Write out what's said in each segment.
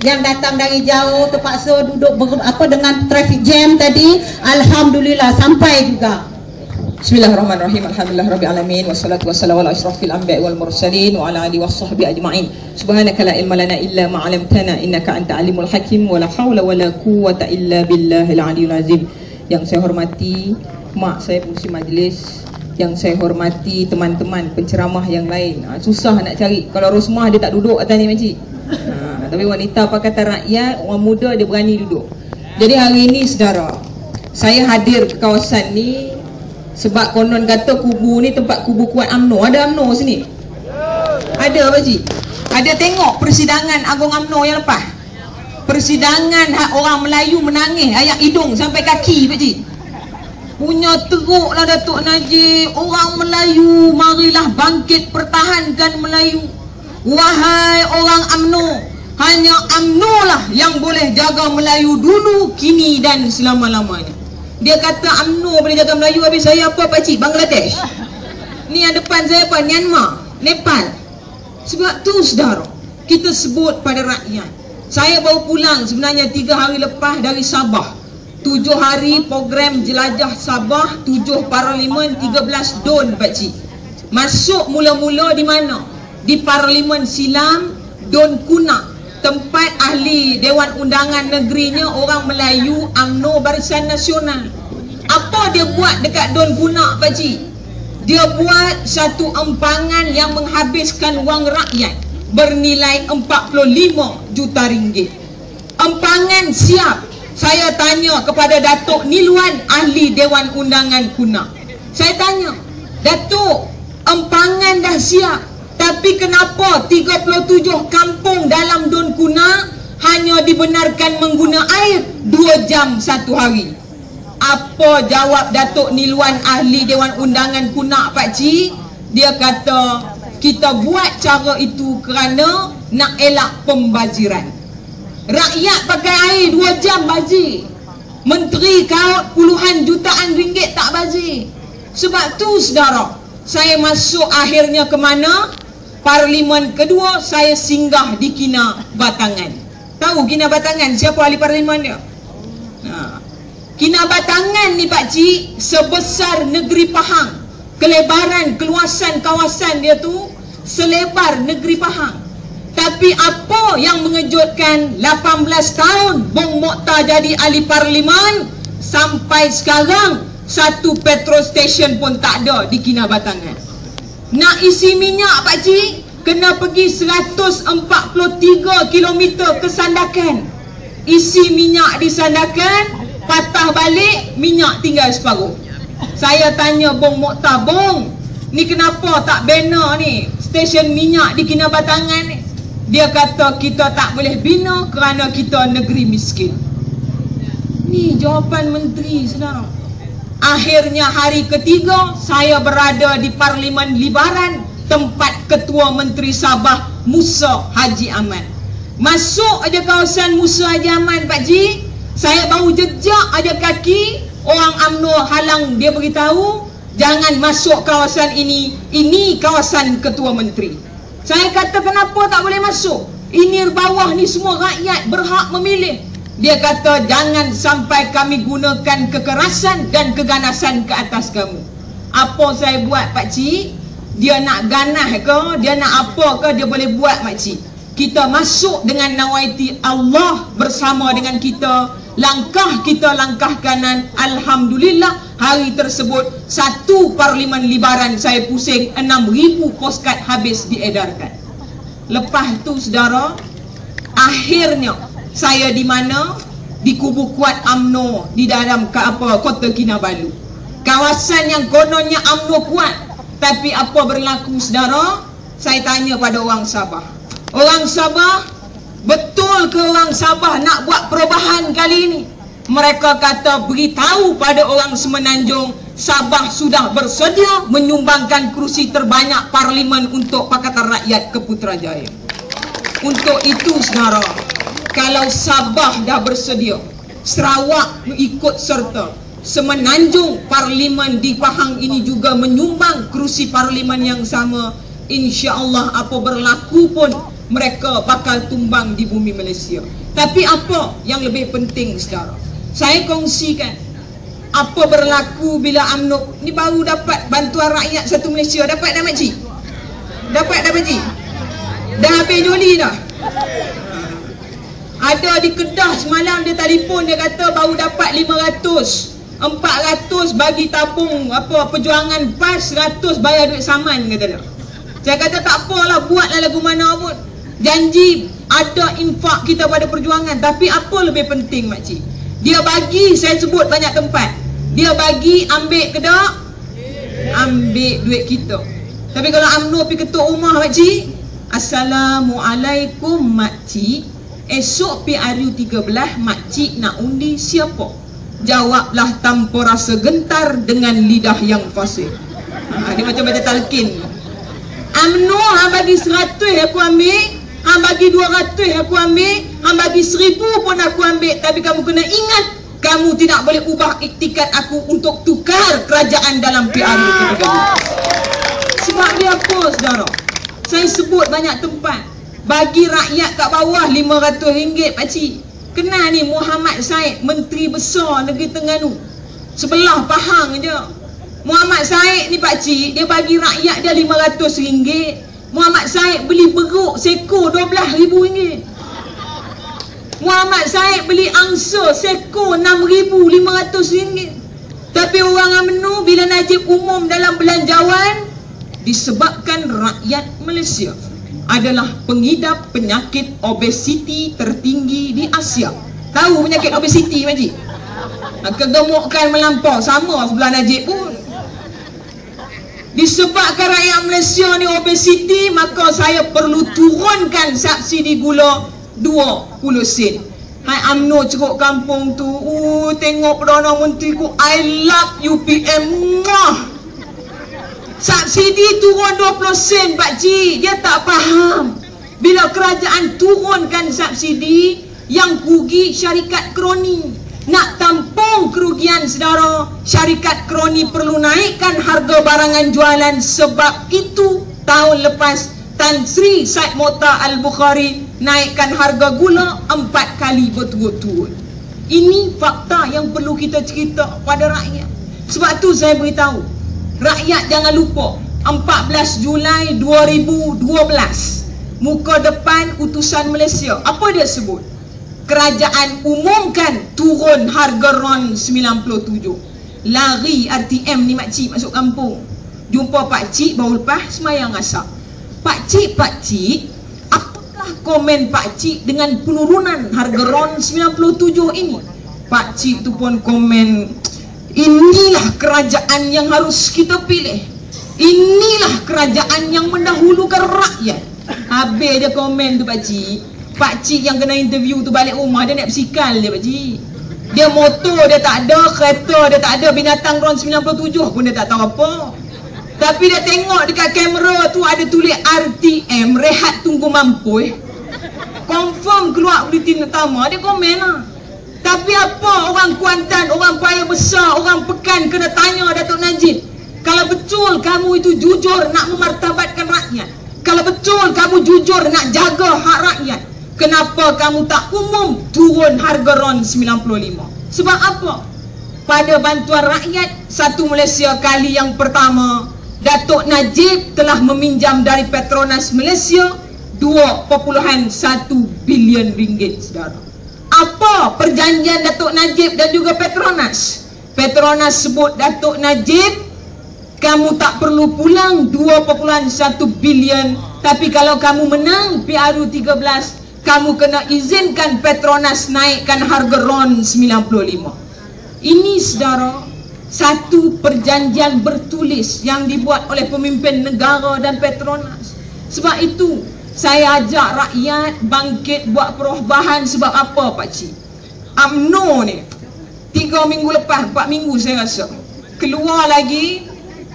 yang datang dari jauh terpaksa duduk dengan traffic jam tadi. Alhamdulillah sampai juga. Bismillahirrahmanirrahim. Alhamdulillahirabbil alamin wassalatu wassalamu ala asyrafil anbiya'i wal mursalin wa ala alihi washabbihi ajma'in. Subhanaka la ilma lana illa ma 'allamtana innaka anta alimul hakim wa la haula wa la quwwata illa billahil aliyyil azim. Yang saya hormati mak saya pengurusi majlis, yang saya hormati teman-teman penceramah yang lain. Susah nak cari. Kalau Rosmah dia tak duduk atas ni makcik. Tapi wanita Pakatan Rakyat, orang muda dia berani duduk. Jadi hari ini saudara, saya hadir ke kawasan ni sebab konon kata kubu ni tempat kubu kuat UMNO. Ada UMNO sini? Ada pakcik? Ada tengok persidangan Agung UMNO yang lepas? Persidangan orang Melayu menangis ayak hidung sampai kaki pakcik. Punya teruklah Datuk Najib, orang Melayu marilah bangkit pertahankan Melayu. Wahai orang UMNO, hanya UMNO lah yang boleh jaga Melayu dulu, kini dan selama-lamanya. Dia kata UMNO boleh jaga Melayu, habis saya apa pakcik? Bangladesh. Ni yang depan saya apa? Myanmar, Nepal. Sebab tu saudara, kita sebut pada rakyat. Saya baru pulang sebenarnya 3 hari lepas dari Sabah. 7 hari program jelajah Sabah, 7 parlimen, 13 DUN pakcik. Masuk mula-mula di mana? Di Parlimen Silam, DUN Kunak, tempat ahli Dewan Undangan Negerinya orang Melayu UMNO Barisan Nasional. Apa dia buat dekat DUN Kunak pakcik? Dia buat satu empangan yang menghabiskan wang rakyat bernilai 45 juta ringgit. Empangan siap. Saya tanya kepada Datuk Niluan, ahli Dewan Undangan Kunak. Saya tanya, Datuk, empangan dah siap, tapi kenapa 37 kampung dalam DUN Kunak hanya dibenarkan mengguna air 2 jam 1 hari? Apa jawab Datuk Niluan, ahli Dewan Undangan Kunak pakcik? Dia kata, kita buat cara itu kerana nak elak pembaziran. Rakyat pakai air 2 jam bazir. Menteri kaut puluhan jutaan ringgit tak bazir. Sebab tu saudara, saya masuk akhirnya ke mana? Parlimen kedua saya singgah di Kina Batangan. Tahu Kina Batangan siapa ahli parlimen dia? Kina Batangan ni pakcik sebesar negeri Pahang. Kelebaran keluasan kawasan dia tu selebar negeri Pahang. Tapi apa yang mengejutkan, 18 tahun Bung Mokhtar jadi ahli parlimen, sampai sekarang satu petrol station pun tak ada di Kina Batangan. Nak isi minyak pakcik, kena pergi 143 km ke Sandakan. Isi minyak di Sandakan, patah balik, minyak tinggal separuh. Saya tanya Bung Mokhtar, Bung, ni kenapa tak bina ni stesen minyak di Kina Batangan ni? Dia kata kita tak boleh bina kerana kita negeri miskin. Ni jawapan menteri saudara. Akhirnya hari ketiga saya berada di Parlimen Libaran, tempat Ketua Menteri Sabah Musa Haji Aman. Masuk aja kawasan Musa Haji Aman pakcik, saya baru jejak aja kaki, orang UMNO halang, dia beritahu jangan masuk kawasan ini kawasan Ketua Menteri. Saya kata kenapa tak boleh masuk? Ini bawah ni semua rakyat berhak memilih. Dia kata jangan sampai kami gunakan kekerasan dan keganasan ke atas kamu. Apa saya buat pakcik? Dia nak ganah ke? Dia nak apa ke? Dia boleh buat pakcik. Kita masuk dengan nawaiti Allah bersama dengan kita. Langkah kita langkah kanan. Alhamdulillah hari tersebut satu Parlimen Libaran saya pusing, 6,000 postcard habis diedarkan. Lepas tu saudara, akhirnya saya di mana? Di kubu kuat UMNO di dalam Kota Kinabalu. Kawasan yang kononnya UMNO kuat, tapi apa berlaku saudara? Saya tanya pada orang Sabah. Orang Sabah, betul ke orang Sabah nak buat perubahan kali ini? Mereka kata beritahu pada orang Semenanjung, Sabah sudah bersedia menyumbangkan kerusi terbanyak parlimen untuk Pakatan Rakyat ke Putrajaya. Untuk itu saudara, kalau Sabah dah bersedia, Sarawak ikut serta, Semenanjung parlimen di Pahang ini juga menyumbang kerusi parlimen yang sama, insya-Allah apa berlaku pun mereka bakal tumbang di bumi Malaysia. Tapi apa yang lebih penting saudara, saya kongsikan apa berlaku bila UMNO ni baru dapat bantuan rakyat satu Malaysia. Dapat dah makcik? Dapat dah makcik? Dah habis Juli dah? Ada di Kedah semalam dia telefon, dia kata baru dapat 500, 400 bagi tabung apa perjuangan PAS, 100 bayar duit saman, kata dia. Saya kata tak apalah, buatlah lagu mana pun. Janji ada infak kita pada perjuangan. Tapi apa lebih penting makcik? Dia bagi, saya sebut banyak tempat. Dia bagi, ambil ke tak? Ambil duit kita. Tapi kalau UMNO pergi ketuk rumah makcik, Assalamualaikum makcik, esok PRU 13 makcik nak undi siapa? Jawablah tanpa rasa gentar dengan lidah yang fasih. Dia macam baca talqin. UMNO hang bagi 100 aku ambil, hang bagi 200 aku ambil, hang bagi 1000 pun aku ambil. Tapi kamu kena ingat, kamu tidak boleh ubah iktikat aku untuk tukar kerajaan dalam PRU 13. Sebab dia apa saudara? Saya sebut banyak tempat. Bagi rakyat kat bawah RM500 pakcik. Kenal ni Muhammad Said, Menteri Besar Negeri Terengganu, sebelah Pahang je. Muhammad Said ni pakcik, dia bagi rakyat dia RM500. Muhammad Said beli beruk seko RM12,000. Muhammad Said beli angsa seko RM6,500. Tapi orang UMNO bila Najib umum dalam belanjawan, disebabkan rakyat Malaysia adalah pengidap penyakit obesiti tertinggi di Asia. Tahu penyakit obesiti makcik? Kegemukan melampau, sama sebelah Najib pun. Disebabkan rakyat Malaysia ni obesiti, maka saya perlu turunkan subsidi gula 20 sen. Hai UMNO ceruk kampung tu, tengok Perdana Menteri ku, I love UPM. Subsidi turun 20 sen pakcik. Dia tak faham, bila kerajaan turunkan subsidi, yang rugi syarikat kroni. Nak tampung kerugian saudara, syarikat kroni perlu naikkan harga barangan jualan. Sebab itu tahun lepas Tan Sri Said Mokhtar Al-Bukhari naikkan harga gula 4 kali berturut-turut. Ini fakta yang perlu kita cerita pada rakyat. Sebab tu saya beritahu rakyat, jangan lupa 14 Julai 2012, muka depan utusan Malaysia, apa dia sebut? Kerajaan umumkan turun harga RON 97. Lari RTM ni makcik masuk kampung, jumpa pakcik baru lepas semayang asar. Pakcik, apakah komen pakcik dengan penurunan harga RON 97 ini? Pakcik tu pun komen, inilah kerajaan yang harus kita pilih. Inilah kerajaan yang mendahulukan rakyat. Habis dia komen tu pakcik. Pakcik yang kena interview tu balik rumah, dia nak bersikal dia pakcik. Dia motor dia tak ada, kereta dia tak ada, binatang RON 97 pun dia tak tahu apa. Tapi dia tengok dekat kamera tu ada tulis RTM, rehat tunggu mampu. Confirm keluar buletin utama, dia komen lah. Tapi apa orang Kuantan, orang Paya Besar, orang Pekan kena tanya Datuk Najib, kalau betul kamu itu jujur nak memartabatkan rakyat, kalau betul kamu jujur nak jaga hak rakyat, kenapa kamu tak umum turun harga RON 95? Sebab apa? Pada bantuan rakyat satu Malaysia kali yang pertama, Datuk Najib telah meminjam dari Petronas Malaysia 2.1 bilion ringgit saudara. Apa perjanjian Datuk Najib dan juga Petronas? Petronas sebut Datuk Najib, kamu tak perlu pulang 2.1 bilion, tapi kalau kamu menang PRU 13, kamu kena izinkan Petronas naikkan harga RON 95. Ini saudara, satu perjanjian bertulis yang dibuat oleh pemimpin negara dan Petronas. Sebab itu saya ajak rakyat bangkit buat perubahan. Sebab apa pakcik? UMNO ni 3 minggu lepas, 4 minggu saya rasa, keluar lagi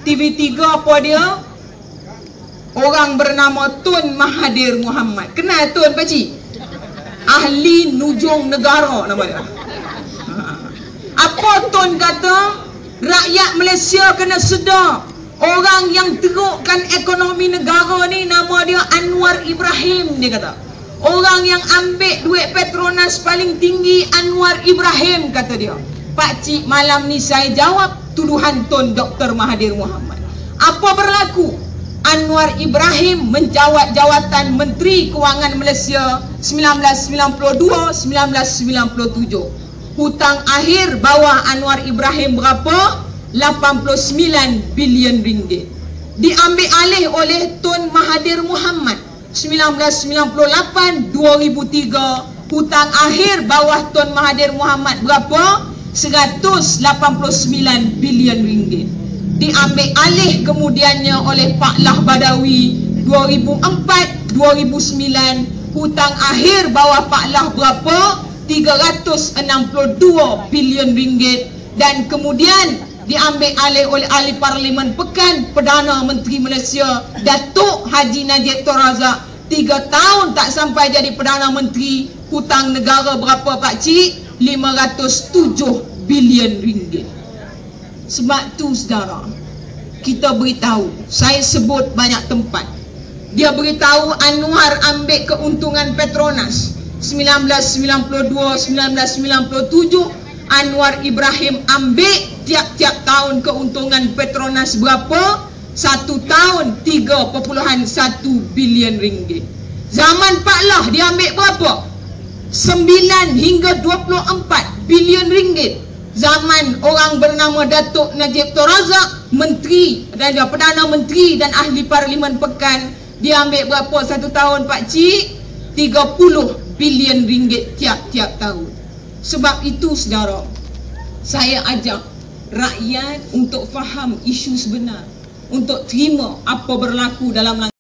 TV3 apa dia, orang bernama Tun Mahathir Mohamad. Kenal Tun pakcik? Ahli nujung negara nama dia. Apa Tun kata? Rakyat Malaysia kena sedar, Orang yang terukkan ekonomi negara ni nama dia Anwar Ibrahim, dia kata. Orang yang ambil duit Petronas paling tinggi Anwar Ibrahim, kata dia. Pakcik, malam ni saya jawab tuduhan Tun Dr. Mahathir Mohamad. Apa berlaku? Anwar Ibrahim menjawat jawatan Menteri Kewangan Malaysia 1992-1997. Hutang akhir bawah Anwar Ibrahim berapa? 89 bilion ringgit. Diambil alih oleh Tun Mahathir Mohamad 1998-2003. Hutang akhir bawah Tun Mahathir Mohamad berapa? 189 bilion ringgit. Diambil alih kemudiannya oleh Pak Lah Badawi 2004-2009. Hutang akhir bawah Pak Lah berapa? 362 bilion ringgit. Dan kemudian diambil alih oleh ahli Parlimen Pekan Perdana Menteri Malaysia Datuk Haji Najib Tun Razak. 3 tahun tak sampai jadi Perdana Menteri. Hutang negara berapa pakcik? 507 bilion ringgit. Sebab tu saudara, kita beritahu, saya sebut banyak tempat. Dia beritahu Anwar ambil keuntungan Petronas 1992-1997. Anwar Ibrahim ambil tiap-tiap tahun keuntungan Petronas berapa? 1 tahun 3.1 bilion ringgit. Zaman Pak Lah dia ambil berapa? 9 hingga 24 bilion ringgit. Zaman orang bernama Datuk Najib Tun Razak, Menteri dan Perdana Menteri dan ahli Parlimen Pekan, dia ambil berapa 1 tahun pakcik? 30 bilion ringgit tiap-tiap tahun. Sebab itu saudara, saya ajak rakyat untuk faham isu sebenar, untuk terima apa berlaku dalam